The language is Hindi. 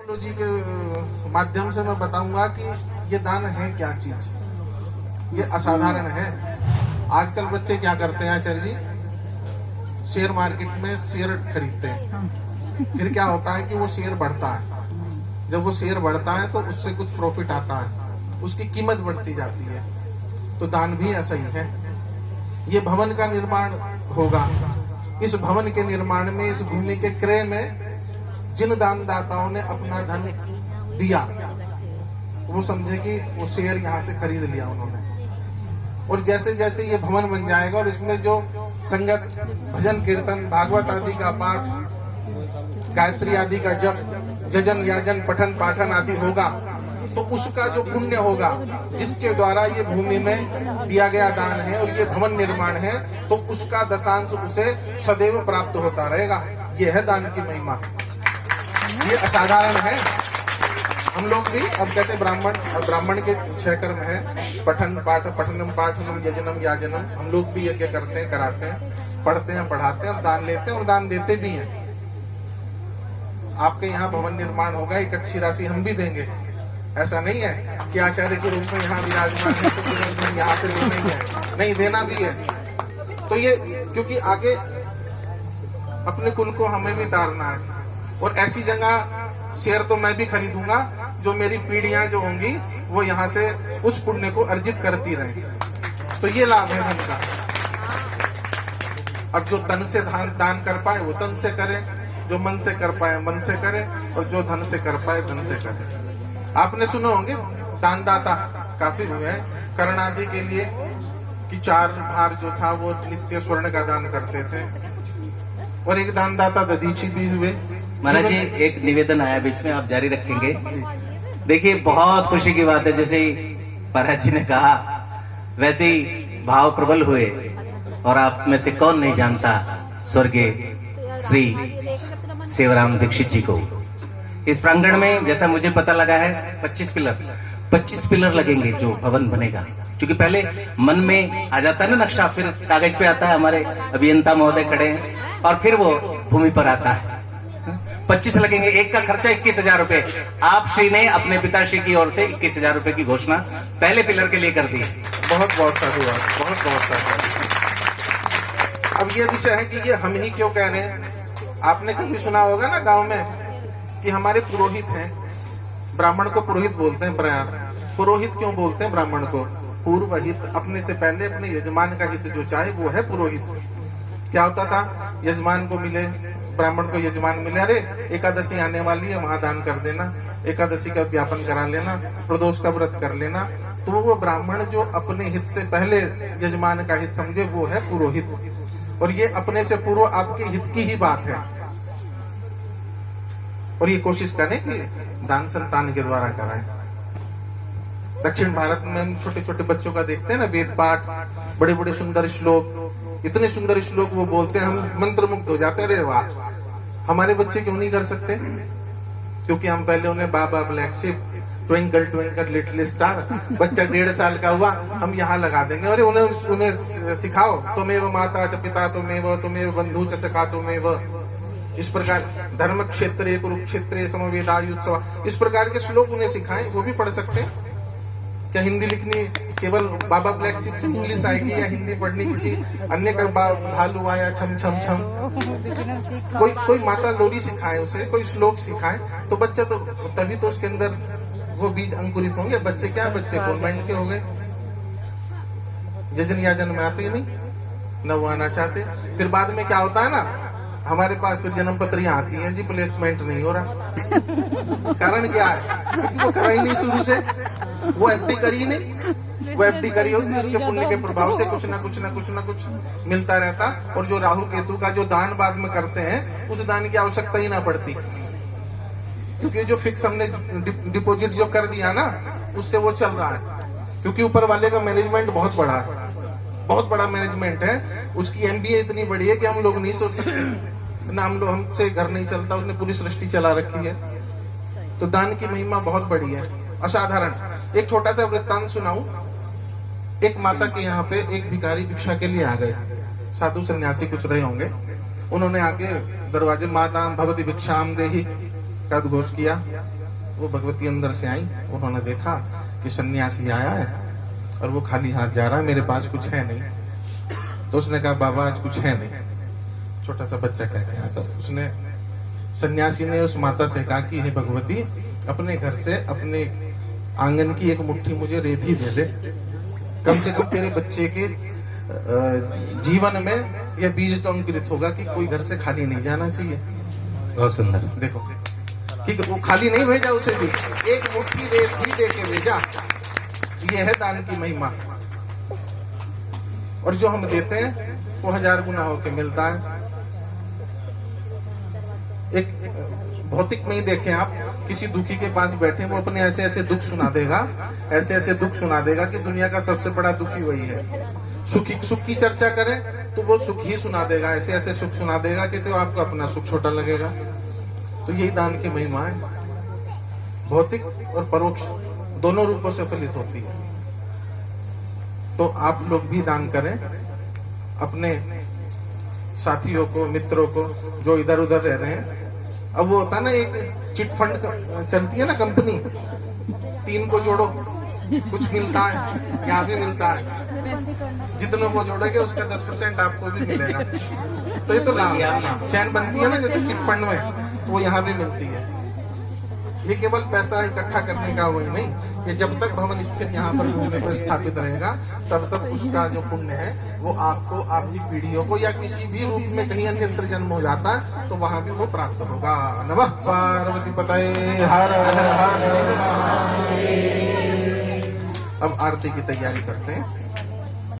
टेक्नोलॉजी के माध्यम से मैं बताऊंगा कि ये दान है क्या चीज, ये असाधारण है। आजकल बच्चे क्या करते हैं आचार्य जी, शेयर मार्केट में शेयर खरीदते हैं, फिर क्या होता है कि वो शेयर बढ़ता है। जब वो शेयर बढ़ता है तो उससे कुछ प्रॉफिट आता है, उसकी कीमत बढ़ती जाती है। तो दान भी ऐसा ही है। ये भवन का निर्माण होगा, इस भवन के निर्माण में, इस भूमि के क्रय में जिन दानदाताओं ने अपना धन दिया, वो समझे कि वो शेयर यहाँ से खरीद लिया उन्होंने। और जैसे जैसे ये भवन बन जाएगा और इसमें जो संगत, भजन कीर्तन, भागवत आदि का पाठ, गायत्री आदि का जप, जजन याजन, पठन पाठन आदि होगा, तो उसका जो पुण्य होगा, जिसके द्वारा ये भूमि में दिया गया दान है और ये भवन निर्माण है, तो उसका दशांश उसे सदैव प्राप्त होता रहेगा। ये है दान की महिमा, ये असाधारण है। हम लोग भी अब कहते हैं ब्राह्मण के 6 कर्म है, पठन पाठ, पठनम पाठनम यजनम याजनम। हम लोग भी यज्ञ करते हैं, कराते हैं, पढ़ते हैं, पढ़ाते हैं और दान लेते हैं और दान देते भी हैं। आपके यहाँ भवन निर्माण होगा, एक अच्छी राशि हम भी देंगे। ऐसा नहीं है कि आचार्य के रूप में यहाँ विराजमान है तो तुरंत यहाँ से लेना ही है, नहीं, देना भी है। तो ये क्योंकि आगे अपने कुल को हमें भी तारना है, और ऐसी जगह शेयर तो मैं भी खरीदूंगा जो मेरी पीढ़ियां जो होंगी वो यहाँ से उस पुण्य को अर्जित करती रहे। तो ये लाभ है धन का। अब जो तन से दान कर पाए वो तन से करे, जो मन से कर पाए मन से करे, और जो धन से कर पाए धन से करे। आपने सुने होंगे दानदाता काफी हुए हैं कर्ण आदि के लिए, कि 4 भार जो था वो नित्य स्वर्ण का दान करते थे। और एक दानदाता दधीची भी हुए। महाराज जी, एक निवेदन आया बीच में, आप जारी रखेंगे? देखिए, बहुत खुशी की बात है, जैसे ही महाराज जी ने कहा वैसे ही भाव प्रबल हुए। और आप में से कौन नहीं जानता स्वर्गीय श्री सेवाराम दीक्षित जी को। इस प्रांगण में जैसा मुझे पता लगा है 25 पिलर लगेंगे जो भवन बनेगा। क्योंकि पहले मन में आ जाता है ना नक्शा, फिर कागज पे आता है, हमारे अभियंता महोदय खड़े हैं, और फिर वो भूमि पर आता है। 25 लगेंगे, एक का खर्चा 21,000 रुपए। आप श्री ने अपने पिताश्री की ओर से 21,000 रुपए की घोषणा पहले पिलर के लिए कर दी। बहुत बहुत साधुवाद, बहुत बहुत साधुवाद। अब ये विषय है कि ये हम ही क्यों कह रहे हैं। आपने कभी सुना होगा ना गांव में कि हमारे पुरोहित हैं, ब्राह्मण को पुरोहित बोलते हैं। प्रयाग पुरोहित क्यों बोलते हैं ब्राह्मण को? पूर्व हित, अपने से पहले अपने यजमान का हित जो चाहे वो है पुरोहित। क्या होता था, यजमान को मिले, ब्राह्मण को यजमान मिले, अरे एकादशी आने वाली है, वहां दान कर देना, एकादशी का उद्यापन करा लेना, प्रदोष का व्रत कर लेना। तो वो ब्राह्मण जो अपने हित से पहले यजमान का हित समझे वो है पुरोहित। और ये अपने से पूर्व आपके हित की ही बात है। और ये कोशिश करें कि दान संतान के द्वारा कराएं। दक्षिण भारत में हम छोटे छोटे बच्चों का देखते हैं ना, वेद पाठ, बड़े बड़े सुंदर श्लोक, इतने सुंदर श्लोक वो बोलते हैं, हम मंत्रमुग्ध हो जाते हैं। अरे वाह, हमारे बच्चे क्यों नहीं कर सकते? क्योंकि हम पहले उन्हें baa baa black sheep, twinkle twinkle little star, बच्चा 1.5 साल का हुआ, हम यहाँ लगा देंगे। अरे उन्हें सिखाओ, तुमेव माता च पिता तुमेव बंधु च सखा तुमेव। इस प्रकार धर्म क्षेत्रे कुरुक्षेत्रे समवेदायुत्सव, इस प्रकार के श्लोक उन्हें सिखाएं, वो भी पढ़ सकते हैं। क्या हिंदी लिखनी केवल बाबा ब्लैक शिप से इंग्लिश आएगी, या हिंदी पढ़नी किसी अन्य का भालू आया छम छम छम? कोई माता लोरी सिखाए उसे, कोई श्लोक सिखाए, तो बच्चा तो तभी तो उसके अंदर वो बीज अंकुरित होंगे। बच्चे क्या, बच्चे कॉन्वेंट के हो गए, यजन याजन में आते ही नहीं, न वो आना चाहते। फिर बाद में क्या होता है ना, हमारे पास फिर जन्म पत्रियां आती हैं, जी प्लेसमेंट नहीं हो रहा। कारण क्या है? क्योंकि वो करा ही नहीं शुरू से, वो एफडी करी नहीं। वो एफडी करी होती, उसके पुण्य के प्रभाव से कुछ ना कुछ मिलता रहता। और जो राहु केतु का जो दान बाद में करते हैं, उस दान की आवश्यकता ही ना पड़ती, क्योंकि जो फिक्स हमने डिपॉजिट जो कर दिया ना, उससे वो चल रहा है। क्योंकि ऊपर वाले का मैनेजमेंट बहुत बड़ा है, बहुत बड़ा मैनेजमेंट है। उसकी एमबीए इतनी बड़ी है कि हम लोग नहीं सोच सकते ना, हमसे घर नहीं चलता, उसने पूरी सृष्टि चला रखी है। तो दान की महिमा बहुत बड़ी है, असाधारण। एक छोटा सा वृत्तांत सुनाऊं। एक माता के यहाँ पे एक भिखारी भिक्षा के लिए आ गए, साधु सन्यासी कुछ रहे होंगे। उन्होंने आके दरवाजे, माता भवती भिक्षाम देही, का उद्घोष किया। वो भगवती अंदर से आई, उन्होंने देखा कि सन्यासी आया है और वो खाली हाथ जा रहा है, मेरे पास कुछ है नहीं। तो उसने कहा बाबा आज कुछ है नहीं। छोटा सा बच्चा कह गया। तो उसने सन्यासी ने उस माता से कहा कि हे भगवती, अपने घर से अपने आंगन की एक मुट्ठी मुझे रेती दे दे, कम से कम तेरे बच्चे के जीवन में यह बीज तो अंकुरित होगा कि कोई घर से खाली नहीं जाना चाहिए। बहुत सुंदर। देखो ठीक है, वो खाली नहीं भेजा, उसे भी एक मुट्ठी रेती दे के भेजा। ये है दान की महिमा। और जो हम देते हैं वो 1000 गुना होके मिलता है। एक भौतिक में ही देखें आप, किसी दुखी के पास बैठे, वो अपने ऐसे ऐसे दुख सुना देगा, ऐसे ऐसे दुख सुना देगा कि दुनिया का सबसे बड़ा दुखी वही है। सुख की चर्चा करें तो वो सुख ही सुना देगा, ऐसे ऐसे सुख सुना देगा कि तो आपको अपना सुख छोटा लगेगा। तो यही दान की महिमा है, भौतिक और परोक्ष दोनों रूपों से फलित होती है। तो आप लोग भी दान करें अपने साथियों को, मित्रों को जो इधर उधर रह रहे हैं। अब वो होता ना, एक चिट फंड चलती है ना कंपनी, 3 को जोड़ो कुछ मिलता है, यहाँ भी मिलता है, जितनों को जोड़ोगे उसका 10% आपको भी मिलेगा। तो ये तो लाभ चैन बनती है ना, जैसे चिट फंड में, तो वो यहाँ भी मिलती है। ये केवल पैसा इकट्ठा करने का वही नहीं, ये जब तक भवन स्थिर यहाँ पर भूमि पर स्थापित रहेगा तब तक उसका जो पुण्य है वो आपको, आपकी पीढ़ियों को, या किसी भी रूप में कहीं अन्यत्र जन्म हो जाता है तो वहां भी वो प्राप्त होगा। नमः पार्वती पतये हर हर महादेव। अब आरती की तैयारी करते हैं।